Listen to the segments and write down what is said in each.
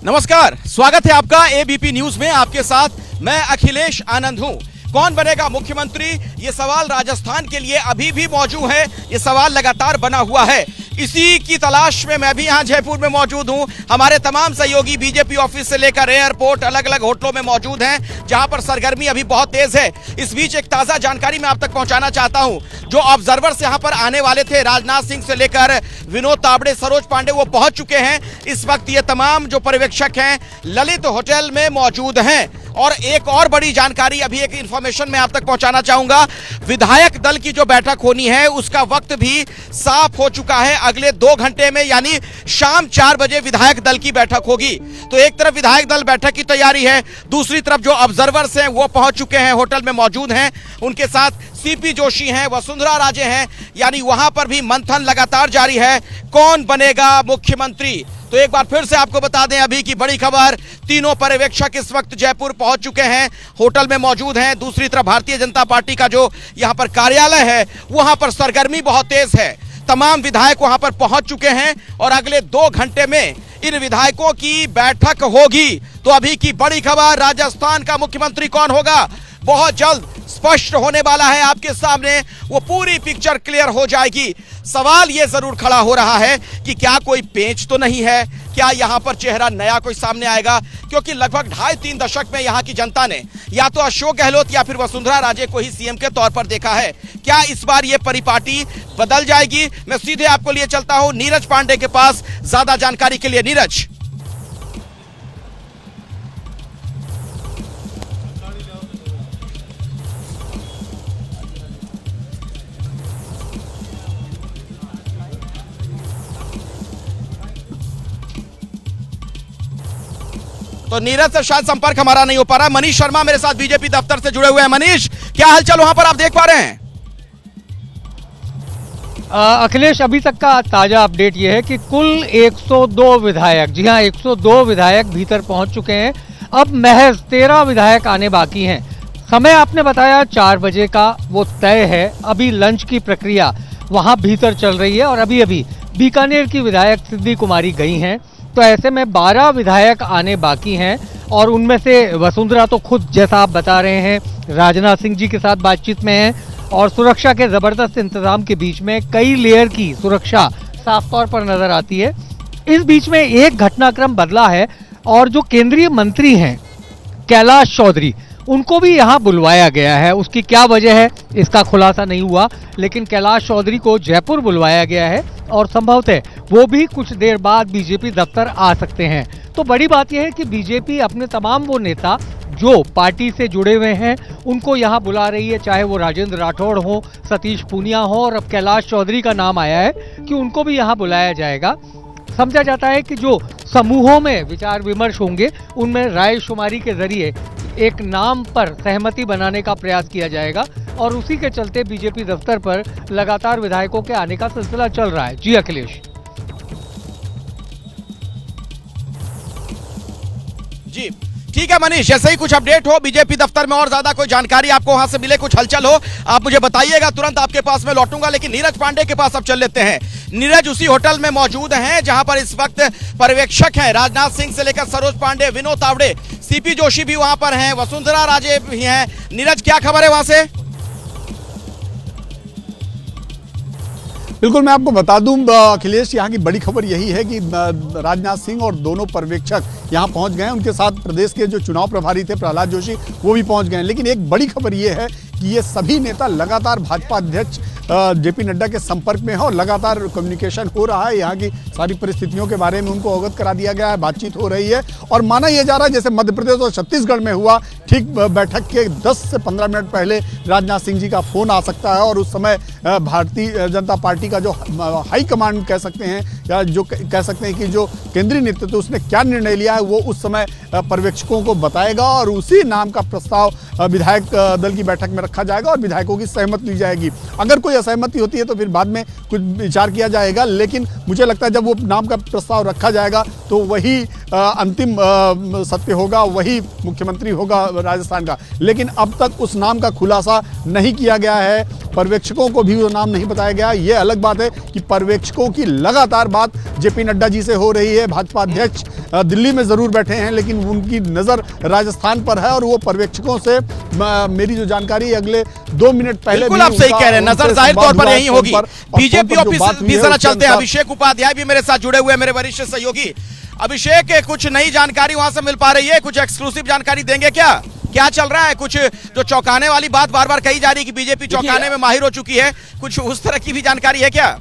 नमस्कार, स्वागत है आपका एबीपी न्यूज में। आपके साथ मैं अखिलेश आनंद हूं। कौन बनेगा मुख्यमंत्री, ये सवाल राजस्थान के लिए अभी भी मौजूद है। ये सवाल लगातार बना हुआ है। इसी की तलाश में मैं भी यहाँ जयपुर में मौजूद हूँ। हमारे तमाम सहयोगी बीजेपी ऑफिस से लेकर एयरपोर्ट अलग अलग होटलों में मौजूद हैं, जहां पर सरगर्मी अभी बहुत तेज है। इस बीच एक ताजा जानकारी मैं आप तक पहुंचाना चाहता हूं। जो ऑब्जर्वर्स यहां पर आने वाले थे, राजनाथ सिंह से लेकर विनोद तावड़े, सरोज पांडे, वो पहुंच चुके हैं। इस वक्त ये तमाम जो पर्यवेक्षक हैं ललित होटल में मौजूद हैं। और एक और बड़ी जानकारी, अभी एक इंफॉर्मेशन मैं आप तक पहुंचाना चाहूंगा। विधायक दल की जो बैठक होनी है उसका वक्त भी साफ हो चुका है। अगले 2 घंटे में यानी शाम 4 बजे विधायक दल की बैठक होगी। तो एक तरफ विधायक दल बैठक की तैयारी है, दूसरी तरफ जो ऑब्जर्वर्स हैं वो पहुंच चुके हैं, होटल में मौजूद हैं। उनके साथ सीपी जोशी हैं, वसुंधरा राजे हैं, यानी वहां पर भी मंथन लगातार जारी है। कौन बनेगा मुख्यमंत्री? तो एक बार फिर से आपको बता दें अभी की बड़ी खबर, तीनों पर्यवेक्षक इस वक्त जयपुर पहुंच चुके हैं, होटल में मौजूद हैं। दूसरी तरफ भारतीय जनता पार्टी का जो यहां पर कार्यालय है वहां पर सरगर्मी बहुत तेज है। तमाम विधायक वहां पर पहुंच चुके हैं और अगले 2 घंटे में इन विधायकों की बैठक होगी। तो अभी की बड़ी खबर, राजस्थान का मुख्यमंत्री कौन होगा बहुत जल्द स्पष्ट होने वाला है आपके सामने। वो पूरी पिक्चर क्लियर हो जाएगी। सवाल ये जरूर खड़ा हो रहा है कि क्या कोई पेंच तो नहीं है, क्या यहां पर चेहरा नया कोई सामने आएगा? क्योंकि लगभग 2.5-3 दशक में यहां की जनता ने या तो अशोक गहलोत या फिर वसुंधरा राजे को ही सीएम के तौर पर देखा है। क्या इस बार ये परिपाटी बदल जाएगी? मैं सीधे आपको लिए चलता हूं नीरज पांडे के पास ज्यादा जानकारी के लिए। नीरज, तो नीरज से शायद संपर्क हमारा नहीं हो पा रहा। मनीष शर्मा मेरे साथ बीजेपी दफ्तर से जुड़े हुए हैं। मनीष, क्या हालचाल वहां पर आप देख पा रहे हैं? अखिलेश, अभी तक का ताजा अपडेट यह है कि कुल 102 विधायक, जी हां 102 विधायक भीतर पहुंच चुके हैं। अब महज 13 विधायक आने बाकी हैं। समय आपने बताया 4 बजे का वो तय है। अभी लंच की प्रक्रिया वहां भीतर चल रही है और अभी अभी बीकानेर की विधायक सिद्धि कुमारी गई हैं। तो ऐसे में 12 विधायक आने बाकी हैं और उनमें से वसुंधरा तो खुद, जैसा आप बता रहे हैं, राजनाथ सिंह जी के साथ बातचीत में हैं और सुरक्षा के जबरदस्त इंतजाम के बीच में कई लेयर की सुरक्षा साफ तौर पर नजर आती है। इस बीच में एक घटनाक्रम बदला है और जो केंद्रीय मंत्री हैं कैलाश चौधरी, उनको भी यहाँ बुलवाया गया है। उसकी क्या वजह है इसका खुलासा नहीं हुआ, लेकिन कैलाश चौधरी को जयपुर बुलवाया गया है और संभवतः वो भी कुछ देर बाद बीजेपी दफ्तर आ सकते हैं। तो बड़ी बात यह है कि बीजेपी अपने तमाम वो नेता जो पार्टी से जुड़े हुए हैं उनको यहाँ बुला रही है, चाहे वो राजेंद्र राठौड़ हो, सतीश पूनिया हो और अब कैलाश चौधरी का नाम आया है कि उनको भी यहाँ बुलाया जाएगा। समझा जाता है कि जो समूहों में विचार विमर्श होंगे उनमें रायशुमारी के जरिए एक नाम पर सहमति बनाने का प्रयास किया जाएगा और उसी के चलते बीजेपी दफ्तर पर लगातार विधायकों के आने का सिलसिला चल रहा है। जी अखिलेश। जी ठीक है मनीष, जैसे ही कुछ अपडेट हो बीजेपी दफ्तर में और ज्यादा कोई जानकारी आपको वहां से मिले, कुछ हलचल हो, आप मुझे बताइएगा, तुरंत आपके पास मैं लौटूंगा। लेकिन नीरज पांडे के पास अब चल लेते हैं। नीरज उसी होटल में मौजूद हैं जहां पर इस वक्त पर्यवेक्षक हैं राजनाथ सिंह से लेकर सरोज पांडे, विनोद तावड़े, सीपी जोशी भी वहां पर हैं, वसुंधरा राजे भी हैं। नीरज, क्या खबर है वहां से? बिल्कुल, मैं आपको बता दूं अखिलेश, यहाँ की बड़ी खबर यही है कि राजनाथ सिंह और दोनों पर्यवेक्षक यहाँ पहुँच गए हैं। उनके साथ प्रदेश के जो चुनाव प्रभारी थे प्रहलाद जोशी, वो भी पहुँच गए हैं। लेकिन एक बड़ी खबर ये है कि ये सभी नेता लगातार भाजपा अध्यक्ष जेपी नड्डा के संपर्क में है और लगातार कम्युनिकेशन हो रहा है। यहाँ की सारी परिस्थितियों के बारे में उनको अवगत करा दिया गया है, बातचीत हो रही है और माना यह जा रहा है जैसे मध्य प्रदेश और छत्तीसगढ़ में हुआ, ठीक बैठक के 10 से 15 मिनट पहले राजनाथ सिंह जी का फोन आ सकता है और उस समय भारतीय जनता पार्टी का जो हाई कमांड कह सकते हैं या जो कह सकते हैं कि जो केंद्रीय नेतृत्व उसने क्या निर्णय लिया है वो उस समय पर्यवेक्षकों को बताएगा और उसी नाम का प्रस्ताव विधायक दल की बैठक में रखा जाएगा और विधायकों की सहमति ली जाएगी। अगर कोई असहमति होती है तो फिर बाद में कुछ विचार किया जाएगा, लेकिन मुझे लगता है जब वो नाम का प्रस्ताव रखा जाएगा तो वही अंतिम सत्य होगा, वही मुख्यमंत्री होगा राजस्थान का। लेकिन अब तक उस नाम का खुलासा नहीं किया गया है पर्यवेक्षकों को भी वो नाम नहीं बताया गया। ये अलग बात है कि पर्यवेक्षकों की लगातार बात जेपी नड्डा जी से हो रही है। भाजपा अध्यक्ष दिल्ली में जरूर बैठे हैं, लेकिन उनकी नजर राजस्थान पर है और वो पर्यवेक्षकों से मेरी जो जानकारी है अगले 2 मिनट पहले बिल्कुल आप सही कह रहे हैं, नजर जाहिर तौर पर यही होगी। बीजेपी ऑफिस भी जरा चलते हैं, अभिषेक उपाध्याय भी मेरे साथ जुड़े हुए हैं, मेरे वरिष्ठ सहयोगी। अभिषेक, कुछ नई जानकारी वहां से मिल पा रही है? कुछ एक्सक्लूसिव जानकारी देंगे क्या? क्या चल रहा है? कुछ जो चौंकाने वाली बात बार बार कही जा रही है कि बीजेपी चौंकाने में माहिर हो चुकी है, कुछ उस तरह की भी जानकारी है क्या?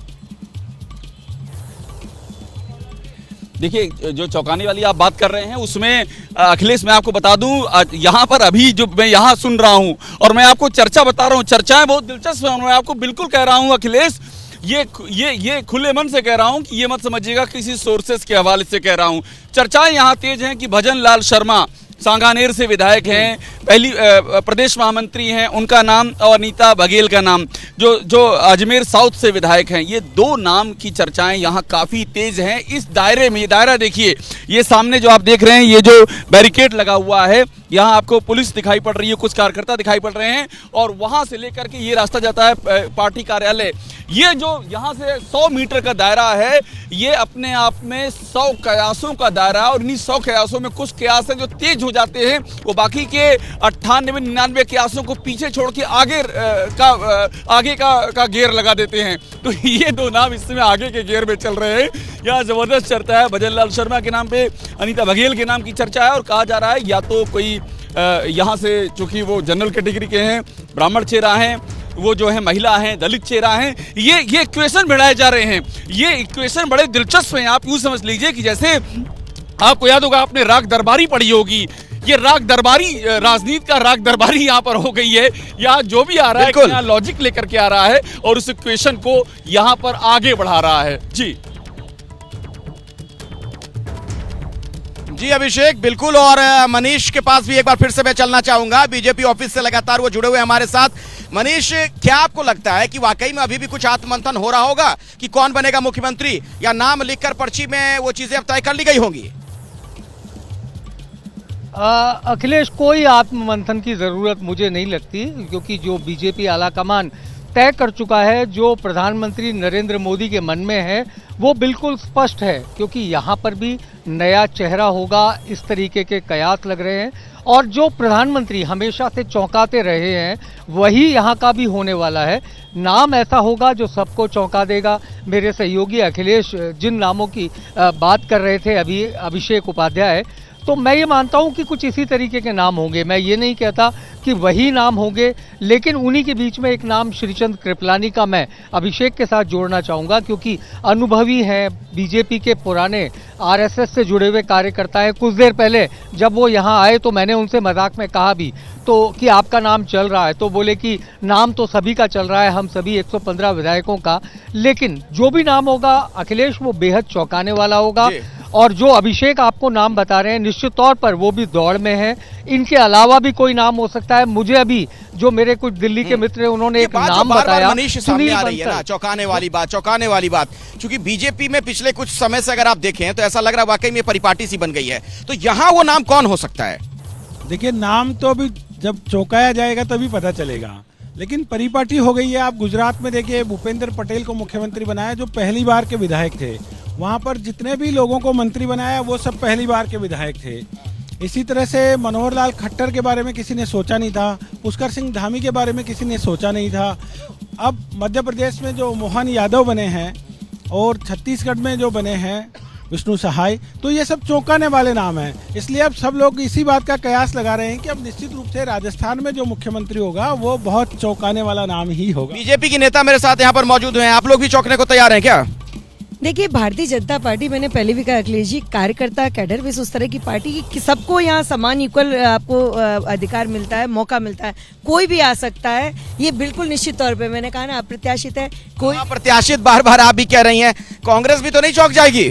देखिए, जो चौंकाने वाली आप बात कर रहे हैं उसमें अखिलेश, मैं आपको बता दूं, यहाँ पर अभी जो मैं यहाँ सुन रहा हूँ और मैं आपको चर्चा बता रहा हूँ, चर्चाएं बहुत दिलचस्प हैं। मैं आपको बिल्कुल कह रहा हूँ अखिलेश, ये खुले मन से कह रहा हूँ कि ये मत समझिएगा किसी सोर्सेस के हवाले से कह रहा हूँ। चर्चाएं यहाँ तेज हैं कि भजन लाल शर्मा सांगानेर से विधायक हैं, पहली प्रदेश महामंत्री हैं, उनका नाम, और अनीता बघेल का नाम जो अजमेर साउथ से विधायक हैं। ये 2 नाम की चर्चाएं यहाँ काफ़ी तेज हैं। इस दायरे में, ये दायरा देखिए, ये सामने जो आप देख रहे हैं, ये जो बैरिकेड लगा हुआ है, यहाँ आपको पुलिस दिखाई पड़ रही है, कुछ कार्यकर्ता दिखाई पड़ रहे हैं, और वहाँ से लेकर के ये रास्ता जाता है पार्टी कार्यालय। ये जो यहाँ से 100 मीटर का दायरा है, ये अपने आप में 100 कयासों का दायरा, और इन्हीं 100 कयासों में कुछ कयास हैं जो तेज हो जाते हैं, वो बाकी के 98-99 कयासों को पीछे छोड़ के आगे का गेयर लगा देते हैं। तो ये 2 नाम इस समय आगे के गेयर में चल रहे हैं। यहाँ जबरदस्त चर्चा है, भजन लाल शर्मा के नाम पे अनीता बघेल के नाम की चर्चा है, और कहा जा रहा है या तो कोई यहाँ से, चूंकि वो जनरल कैटेगरी के हैं, ब्राह्मण चेहरा हैं, वो जो है महिला हैं, दलित चेहरा हैं, ये इक्वेशन बढ़ाए जा रहे हैं। ये इक्वेशन बड़े दिलचस्प हैं। आप यूँ समझ लीजिए कि जैसे आपको याद होगा, आपने राग दरबारी पढ़ी होगी, ये राग दरबारी, राजनीति का राग दरबारी यहाँ पर हो गई है। यहाँ जो भी आ रहा है, यहाँ लॉजिक लेकर के आ रहा है और उस इक्वेशन को यहाँ पर आगे बढ़ा रहा है। जी अभिषेक, बिल्कुल। और मनीष के पास भी एक बार फिर से मैं चलना चाहूंगा, बीजेपी ऑफिस से लगातार वो जुड़े हुए हमारे साथ। मनीष, क्या आपको लगता है कि वाकई में अभी भी कुछ आत्ममंथन हो रहा होगा कि कौन बनेगा मुख्यमंत्री, या नाम लिखकर पर्ची में वो चीजें अब तय कर ली गई होंगी? अखिलेश, कोई आत्ममंथन की जरूरत मुझे नहीं लगती, क्योंकि जो बीजेपी आलाकमान तय कर चुका है, जो प्रधानमंत्री नरेंद्र मोदी के मन में है, वो बिल्कुल स्पष्ट है। क्योंकि यहाँ पर भी नया चेहरा होगा, इस तरीके के कयास लग रहे हैं, और जो प्रधानमंत्री हमेशा से चौंकाते रहे हैं वही यहाँ का भी होने वाला है। नाम ऐसा होगा जो सबको चौंका देगा। मेरे सहयोगी अखिलेश जिन नामों की बात कर रहे थे अभी, अभिषेक उपाध्याय, तो मैं ये मानता हूं कि कुछ इसी तरीके के नाम होंगे। मैं ये नहीं कहता कि वही नाम होंगे, लेकिन उन्हीं के बीच में एक नाम श्रीचंद कृपलानी का मैं अभिषेक के साथ जोड़ना चाहूँगा, क्योंकि अनुभवी हैं, बीजेपी के पुराने आरएसएस से जुड़े हुए कार्यकर्ता हैं। कुछ देर पहले जब वो यहाँ आए तो मैंने उनसे मजाक में कहा भी तो कि आपका नाम चल रहा है, तो बोले कि नाम तो सभी का चल रहा है, हम सभी 115 विधायकों का, लेकिन जो भी नाम होगा अखिलेश, वो बेहद चौंकाने वाला होगा। और जो अभिषेक आपको नाम बता रहे हैं, निश्चित तौर पर वो भी दौड़ में है। इनके अलावा भी कोई नाम हो सकता है। मुझे अभी जो मेरे कुछ दिल्ली के मित्र हैं, उन्होंने एक नाम बताया, मनीष, सामने आ रही है ना, चौंकाने वाली बात। क्योंकि बीजेपी में पिछले कुछ समय से अगर आप देखें तो ऐसा लग रहा है वाकई में परिपाटी सी बन गई है। तो यहाँ वो नाम कौन हो सकता है? देखिए, नाम तो अभी जब चौंकाया जाएगा तभी पता चलेगा, लेकिन परिपाटी हो गई है। आप गुजरात में देखिए, भूपेंद्र पटेल को मुख्यमंत्री बनाया, जो पहली बार के विधायक थे। वहाँ पर जितने भी लोगों को मंत्री बनाया, वो सब पहली बार के विधायक थे। इसी तरह से मनोहर लाल खट्टर के बारे में किसी ने सोचा नहीं था, पुष्कर सिंह धामी के बारे में किसी ने सोचा नहीं था। अब मध्य प्रदेश में जो मोहन यादव बने हैं और छत्तीसगढ़ में जो बने हैं विष्णु सहाय, तो ये सब चौंकाने वाले नाम हैं। इसलिए अब सब लोग इसी बात का कयास लगा रहे हैं कि अब निश्चित रूप से राजस्थान में जो मुख्यमंत्री होगा वो बहुत चौंकाने वाला नाम ही होगा। बीजेपी के नेता मेरे साथ यहाँ पर मौजूद हैं, आप लोग भी चौंकने को तैयार हैं क्या? देखिए, भारतीय जनता पार्टी, मैंने पहले भी कहा अखिलेश जी, कार्यकर्ता कैडर भी उस तरह की पार्टी कि सबको यहाँ समान इक्वल आपको अधिकार मिलता है, मौका मिलता है, कोई भी आ सकता है। ये बिल्कुल निश्चित तौर पे, मैंने कहा ना, अप्रत्याशित है। कोई अप्रत्याशित बार बार आप भी कह रही हैं, कांग्रेस भी तो नहीं चौंक जाएगी?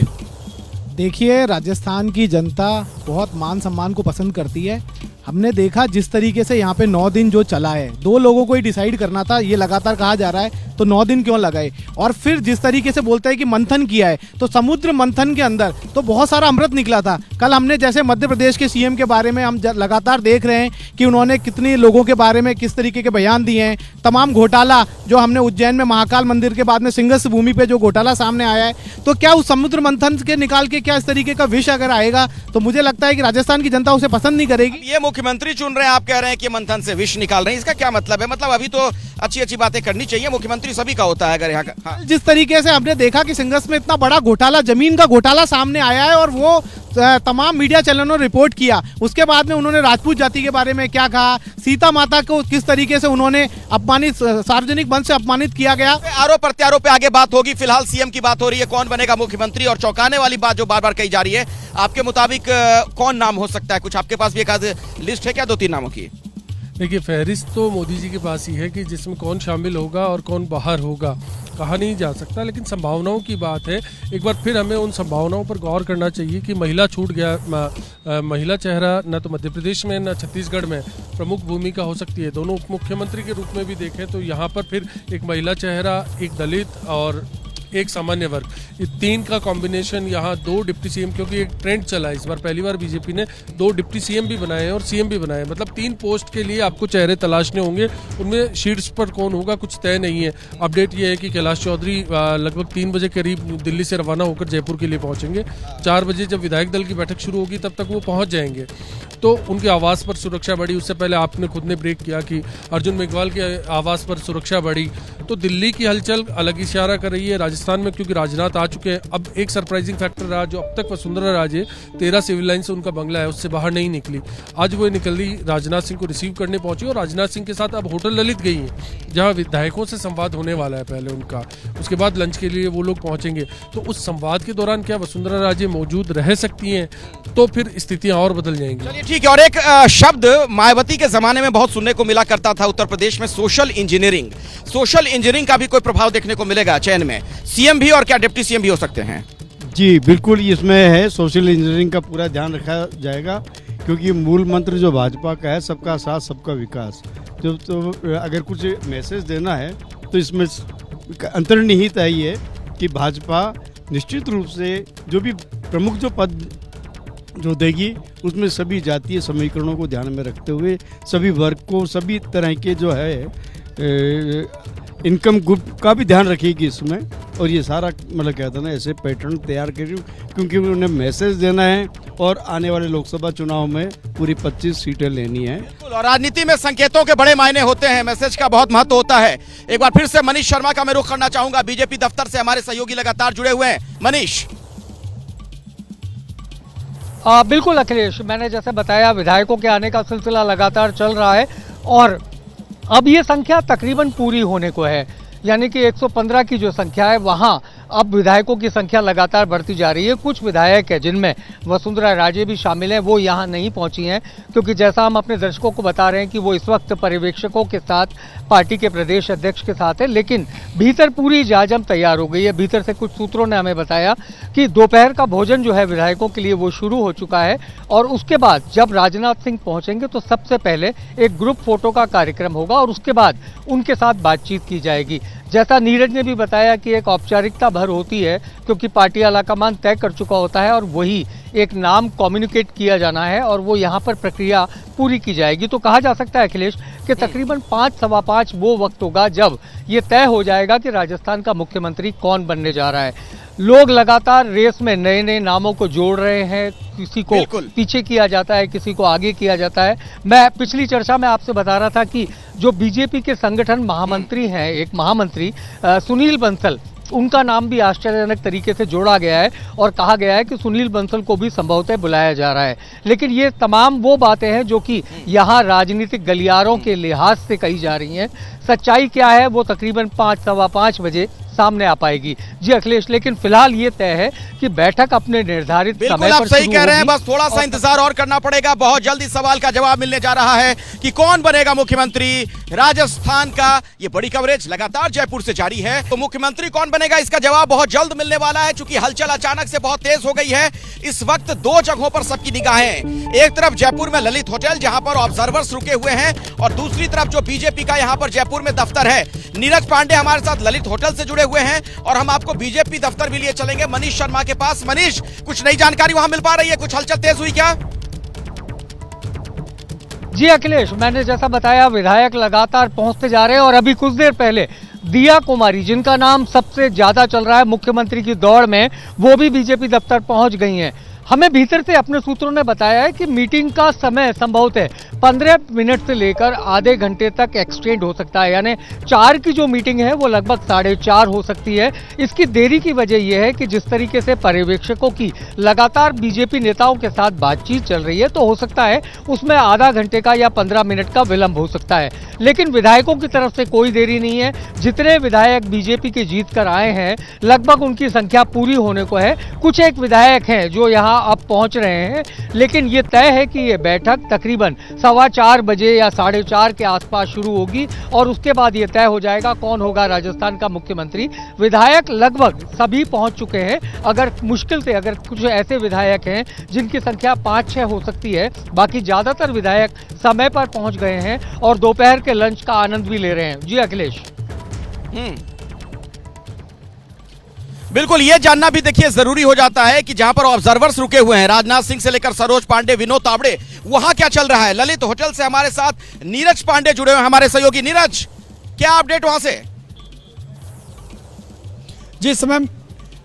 देखिए, राजस्थान की जनता बहुत मान सम्मान को पसंद करती है। हमने देखा जिस तरीके से यहाँ पे 9 दिन जो चला है, 2 लोगों को ही डिसाइड करना था, ये लगातार कहा जा रहा है तो 9 दिन क्यों लगाए। और फिर जिस तरीके से बोलता है कि मंथन किया है, तो समुद्र मंथन के अंदर तो बहुत सारा अमृत निकला था। कल हमने जैसे मध्य प्रदेश के सीएम के बारे में हम लगातार देख रहे हैं कि उन्होंने कितने लोगों के बारे में किस तरीके के बयान दिए हैं। तमाम घोटाला जो हमने उज्जैन में महाकाल मंदिर के बाद में सिंगस भूमि पे जो घोटाला सामने आया है, तो क्या उस समुद्र मंथन के निकाल के क्या इस तरीके का विष अगर आएगा तो मुझे लगता है कि राजस्थान की जनता उसे पसंद नहीं करेगी। ये मुख्यमंत्री चुन रहे हैं, आप कह रहे हैं कि मंथन से विष निकाल रहे हैं, इसका क्या मतलब है? मतलब अभी तो अच्छी अच्छी बातें करनी चाहिए, मुख्यमंत्री सभी का होता है अगर यहाँ का। हाँ। जिस तरीके से हमने देखा कि सिंगस में इतना बड़ा घोटाला, जमीन का घोटाला सामने आया है और वो तमाम मीडिया चैनलों ने रिपोर्ट किया, उसके बाद में उन्होंने राजपूत जाति के बारे में क्या कहा, सीता माता को किस तरीके से उन्होंने अपमानित, सार्वजनिक मंच से अपमानित किया गया। आरोप प्रत्यारोप पे आगे बात होगी, फिलहाल सीएम की बात हो रही है, कौन बनेगा मुख्यमंत्री, और चौंकाने वाली बात जो बार बार कही जा रही है, आपके मुताबिक कौन नाम हो सकता है? कुछ आपके पास भी एक आध लिस्ट है क्या 2-3 नामों की? देखिए, फहरिस्त तो मोदी जी के पास ही है कि जिसमें कौन शामिल होगा और कौन बाहर होगा कहा नहीं जा सकता, लेकिन संभावनाओं की बात है। एक बार फिर हमें उन संभावनाओं पर गौर करना चाहिए कि महिला छूट गया, महिला चेहरा न तो मध्य प्रदेश में न छत्तीसगढ़ में प्रमुख भूमिका हो सकती है। दोनों उप मुख्यमंत्री के रूप में भी देखें तो यहाँ पर फिर एक महिला चेहरा, एक दलित और एक सामान्य वर्ग, ये 3 का कॉम्बिनेशन यहाँ 2 डिप्टी सीएम, क्योंकि एक ट्रेंड चला इस बार, पहली बार बीजेपी ने 2 डिप्टी सीएम भी बनाए हैं और सीएम भी बनाए, मतलब 3 पोस्ट के लिए आपको चेहरे तलाशने होंगे। उनमें शीट्स पर कौन होगा कुछ तय नहीं है। अपडेट ये है कि कैलाश चौधरी लगभग 3 बजे करीब दिल्ली से रवाना होकर जयपुर के लिए पहुंचेंगे। 4 बजे जब विधायक दल की बैठक शुरू होगी तब तक वो पहुंच जाएंगे। तो उनके आवास पर सुरक्षा बढ़ी। उससे पहले आपने खुद ने ब्रेक किया कि अर्जुन मेघवाल के आवास पर सुरक्षा बढ़ी। तो दिल्ली की हलचल अलग इशारा कर रही है। राजस्थान में क्योंकि राजनाथ आ चुके हैं, अब एक सरप्राइजिंग फैक्टर रहा जो अब तक वसुंधरा राजे 13 सिविल लाइन से उनका बंगला है उससे बाहर नहीं निकली। आज वो निकली, राजनाथ सिंह को रिसीव करने पहुंची और राजनाथ सिंह के साथ अब होटल ललित गई हैं जहां विधायकों से संवाद होने वाला है पहले उनका, उसके बाद लंच के लिए वो लोग पहुंचेंगे। तो उस संवाद के दौरान क्या वसुंधरा राजे मौजूद रह सकती हैं, तो फिर स्थितियां और बदल जाएंगी। चलिए ठीक है। और एक शब्द मायावती के जमाने में बहुत सुनने को मिला करता था उत्तर प्रदेश में, सोशल इंजीनियरिंग। सोशल इंजीनियरिंग का भी कोई प्रभाव देखने को मिलेगा चयन में? सीएम भी और क्या डिप्टी सीएम भी हो सकते हैं? जी बिल्कुल, इसमें है सोशल इंजीनियरिंग का पूरा ध्यान रखा जाएगा, क्योंकि मूल मंत्र जो भाजपा का है, सबका साथ सबका विकास। तो अगर कुछ मैसेज देना है तो इसमें अंतर्निहित है ये कि भाजपा निश्चित रूप से जो भी प्रमुख जो पद जो देगी उसमें सभी जातीय समीकरणों को ध्यान में रखते हुए सभी वर्ग को, सभी तरह के जो है इनकम ग्रुप का भी ध्यान रखेगी इसमें। और ये सारा मतलब कहते हैं ना ऐसे पैटर्न तैयार करें, क्योंकि उन्हें मैसेज देना है और आने वाले लोकसभा चुनाव में पूरी 25 सीटें लेनी है। और राजनीति में संकेतों के बड़े मायने होते हैं, मैसेज का बहुत महत्व होता है। एक बार फिर से मनीष शर्मा का मैं रुख करना चाहूंगा, बीजेपी दफ्तर से हमारे सहयोगी लगातार जुड़े हुए हैं। मनीष। बिल्कुल अखिलेश, मैंने जैसे बताया विधायकों के आने का सिलसिला लगातार चल रहा है और अब ये संख्या तकरीबन पूरी होने को है, यानी कि 115 की जो संख्या है वहाँ अब विधायकों की संख्या लगातार बढ़ती जा रही है। कुछ विधायक है जिनमें वसुंधरा राजे भी शामिल हैं, वो यहाँ नहीं पहुँची हैं, क्योंकि जैसा हम अपने दर्शकों को बता रहे हैं कि वो इस वक्त पर्यवेक्षकों के साथ पार्टी के प्रदेश अध्यक्ष के साथ है, लेकिन भीतर पूरी जाजम तैयार हो गई है। भीतर से कुछ सूत्रों ने हमें बताया कि दोपहर का भोजन जो है विधायकों के लिए वो शुरू हो चुका है और उसके बाद जब राजनाथ सिंह पहुँचेंगे तो सबसे पहले एक ग्रुप फोटो का कार्यक्रम होगा और उसके बाद उनके साथ बातचीत की जाएगी। जैसा नीरज ने भी बताया कि एक औपचारिकता भर होती है, क्योंकि पार्टी आलाकमान तय कर चुका होता है और वही एक नाम कम्युनिकेट किया जाना है और वो यहाँ पर प्रक्रिया पूरी की जाएगी। तो कहा जा सकता है अखिलेश कि तकरीबन 5-5:15 वो वक्त होगा जब ये तय हो जाएगा कि राजस्थान का मुख्यमंत्री कौन बनने जा रहा है। लोग लगातार रेस में नए नए नामों को जोड़ रहे हैं, किसी को पीछे किया जाता है, किसी को आगे किया जाता है। मैं पिछली चर्चा में आपसे बता रहा था कि जो बीजेपी के संगठन महामंत्री हैं, एक महामंत्री सुनील बंसल, उनका नाम भी आश्चर्यजनक तरीके से जोड़ा गया है और कहा गया है कि सुनील बंसल को भी संभवतः बुलाया जा रहा है। लेकिन ये तमाम वो बातें हैं जो कि यहाँ राजनीतिक गलियारों के लिहाज से कही जा रही हैं। सच्चाई क्या है वो तकरीबन 5-5:15 बजे सामने आ पाएगी। जी अखिलेश, लेकिन फिलहाल ये तय है कि बैठक अपने निर्धारित समय बिल्कुल पर आप सही शुरू कह रहे हैं, होगी। बस थोड़ा सा इंतजार और करना पड़ेगा। बहुत जल्द इस सवाल का जवाब मिलने जा रहा है कि कौन बनेगा मुख्यमंत्री राजस्थान का। ये बड़ी कवरेज लगातार जयपुर से जारी है, तो मुख्यमंत्री कौन बनेगा इसका जवाब बहुत जल्द मिलने वाला है। चूंकि हलचल अचानक से बहुत तेज हो गई है, इस वक्त दो जगहों पर सबकी निगाहें, एक तरफ जयपुर में ललित होटल जहां पर ऑब्जर्वर्स रुके हुए हैं, और दूसरी तरफ जो बीजेपी का यहां पर जयपुर में दफ्तर है। नीरज पांडे हमारे साथ ललित होटल से जुड़े हुए हैं और हम आपको बीजेपी दफ्तर भी लिए चलेंगे मनीष शर्मा के पास। मनीष, कुछ नई जानकारी वहां मिल पा रही है? कुछ हलचल तेज हुई क्या? जी अखिलेश, मैंने जैसा बताया विधायक लगातार पहुंचते जा रहे हैं और अभी कुछ देर पहले दिया कुमारी, जिनका नाम सबसे ज्यादा चल रहा है मुख्यमंत्री की दौड़ में, वो भी बीजेपी दफ्तर पहुंच गई हैं। हमें भीतर से अपने सूत्रों ने बताया है कि मीटिंग का समय संभवतः 15 मिनट से लेकर आधे घंटे तक एक्सटेंड हो सकता है, यानी 4 की जो मीटिंग है वो लगभग 4:30 हो सकती है। इसकी देरी की वजह यह है कि जिस तरीके से पर्यवेक्षकों की लगातार बीजेपी नेताओं के साथ बातचीत चल रही है, तो हो सकता है उसमें आधा घंटे का या 15 मिनट का विलंब हो सकता है। लेकिन विधायकों की तरफ से कोई देरी नहीं है। जितने विधायक बीजेपी के जीत कर आए हैं, लगभग उनकी संख्या पूरी होने को है। कुछ एक विधायक हैं जो यहाँ अब पहुंच रहे हैं, लेकिन ये तय है कि ये बैठक तकरीबन 4:15 बजे या 4:30 के आसपास शुरू होगी और उसके बाद ये तय हो जाएगा कौन होगा राजस्थान का मुख्यमंत्री। विधायक लगभग सभी पहुंच चुके हैं। अगर मुश्किल से अगर कुछ ऐसे विधायक हैं जिनकी संख्या 5-6 हो सकती है, बाकी ज्यादातर विधायक समय पर पहुंच गए हैं और दोपहर के लंच का आनंद भी ले रहे हैं। जी अखिलेश। बिल्कुल, ये जानना भी देखिए जरूरी हो जाता है कि जहां पर ऑब्जर्वर्स रुके हुए हैं, राजनाथ सिंह से लेकर सरोज पांडे, विनोद तावड़े, वहां क्या चल रहा है। ललित होटल से हमारे साथ नीरज पांडे जुड़े हुए हैं, हमारे सहयोगी। नीरज, क्या अपडेट वहां से? जी, इस समय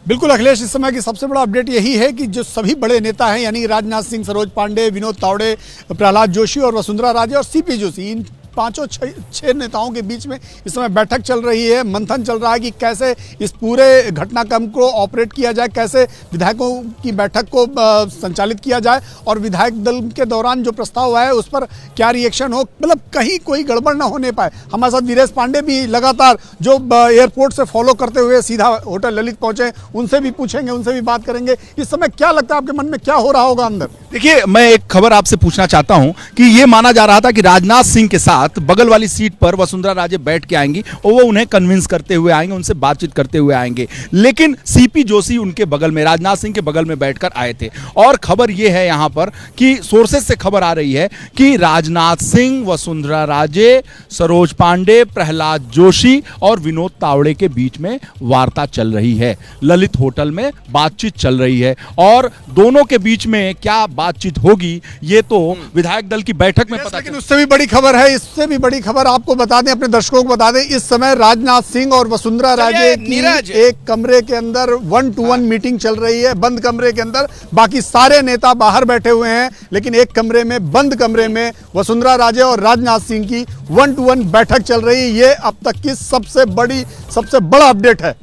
बिल्कुल अखिलेश, इस समय की सबसे बड़ा अपडेट यही है कि जो सभी बड़े नेता हैं, यानी राजनाथ सिंह, सरोज पांडे, विनोद तावड़े, प्रहलाद जोशी और वसुंधरा राजे और सीपी जोशी, इन 5-6 नेताओं के बीच में इस समय बैठक चल रही है। मंथन चल रहा है कि कैसे इस पूरे घटनाक्रम को ऑपरेट किया जाए, कैसे विधायकों की बैठक को संचालित किया जाए और विधायक दल के दौरान जो प्रस्ताव आया है उस पर क्या रिएक्शन हो, मतलब कहीं कोई गड़बड़ ना होने पाए। हमारे साथ वीरेश पांडे भी लगातार जो एयरपोर्ट से फॉलो करते हुए सीधा होटल ललित पहुंचे, उनसे भी पूछेंगे, उनसे भी बात करेंगे। इस समय क्या लगता है आपके मन में, क्या हो रहा होगा अंदर? देखिए, मैं एक खबर आपसे पूछना चाहता हूं कि ये माना जा रहा था कि राजनाथ सिंह के साथ बगल वाली सीट पर वसुंधरा राजे बैठ के आएंगी और वो उन्हें कन्विंस करते हुए आएंगे, उनसे बातचीत करते हुए आएंगे, लेकिन सीपी जोशी उनके बगल में, राजनाथ सिंह के बगल में बैठकर आए थे। और खबर ये है यहां पर कि सोर्सेस से खबर आ रही है कि राजनाथ सिंह, वसुंधरा राजे, सरोज पांडे, प्रहलाद जोशी और विनोद तावड़े के बीच में वार्ता चल रही है, ललित होटल में बातचीत चल रही है। और दोनों के बीच में क्या बातचीत होगी ये तो विधायक दल की बैठक में पता। लेकिन उससे भी बड़ी खबर है, इससे भी बड़ी खबर आपको बता दें, अपने दर्शकों को बता दें, इस समय राजनाथ सिंह और वसुंधरा राजे की एक कमरे के अंदर 1-to-1 मीटिंग चल रही है, बंद कमरे के अंदर। बाकी सारे नेता बाहर बैठे हुए हैं, लेकिन एक कमरे में, बंद कमरे में वसुंधरा राजे और राजनाथ सिंह की 1-to-1 बैठक चल रही है। ये अब तक की सबसे बड़ा अपडेट है।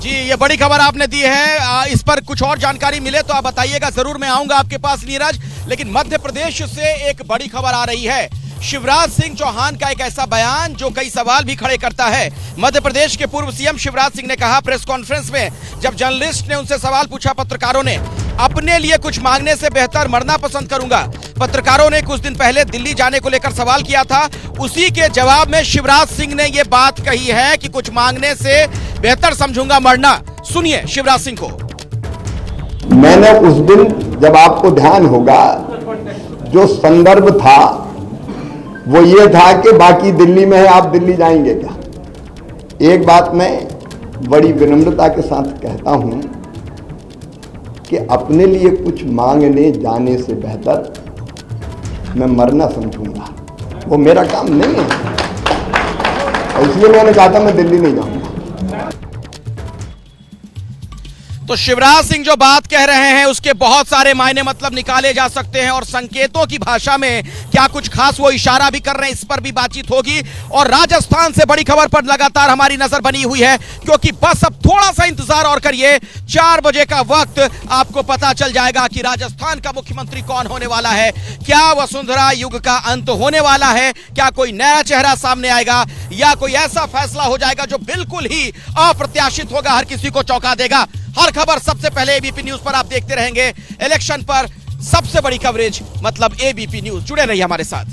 जी, ये बड़ी खबर आपने दी है। इस पर कुछ और जानकारी मिले तो आप बताइएगा, जरूर मैं आऊंगा आपके पास नीरज। लेकिन मध्य प्रदेश से एक बड़ी खबर आ रही है, शिवराज सिंह चौहान का एक ऐसा बयान जो कई सवाल भी खड़े करता है। मध्य प्रदेश के पूर्व सीएम शिवराज सिंह ने कहा प्रेस कॉन्फ्रेंस में, जब जर्नलिस्ट ने उनसे सवाल पूछा, पत्रकारों ने, अपने लिए कुछ मांगने से बेहतर मरना पसंद करूंगा। पत्रकारों ने कुछ दिन पहले दिल्ली जाने को लेकर सवाल किया था, उसी के जवाब में शिवराज सिंह ने यह बात कही है कि कुछ मांगने से बेहतर समझूंगा मरना। सुनिए शिवराज सिंह को। मैंने उस दिन, जब आपको ध्यान होगा, जो संदर्भ था वो ये था कि बाकी दिल्ली में है, आप दिल्ली जाएंगे क्या? एक बात मैं बड़ी विनम्रता के साथ कहता हूं कि अपने लिए कुछ मांगने जाने से बेहतर मैं मरना समझूंगा, वो मेरा काम नहीं है। इसलिए मैंने कहा था मैं दिल्ली नहीं जाऊंगा। तो शिवराज सिंह जो बात कह रहे हैं उसके बहुत सारे मायने मतलब निकाले जा सकते हैं और संकेतों की भाषा में क्या कुछ खास वो इशारा भी कर रहे हैं, इस पर भी बातचीत होगी। और राजस्थान से बड़ी खबर पर लगातार हमारी नजर बनी हुई है, क्योंकि बस अब थोड़ा सा इंतजार और करिए, 4 बजे का वक्त आपको पता चल जाएगा कि राजस्थान का मुख्यमंत्री कौन होने वाला है। क्या वसुंधरा युग का अंत होने वाला है? क्या कोई नया चेहरा सामने आएगा या कोई ऐसा फैसला हो जाएगा जो बिल्कुल ही अप्रत्याशित होगा, हर किसी को चौंका देगा? हर खबर सबसे पहले एबीपी न्यूज पर आप देखते रहेंगे। इलेक्शन पर सबसे बड़ी कवरेज मतलब एबीपी न्यूज। जुड़े रहिए हमारे साथ।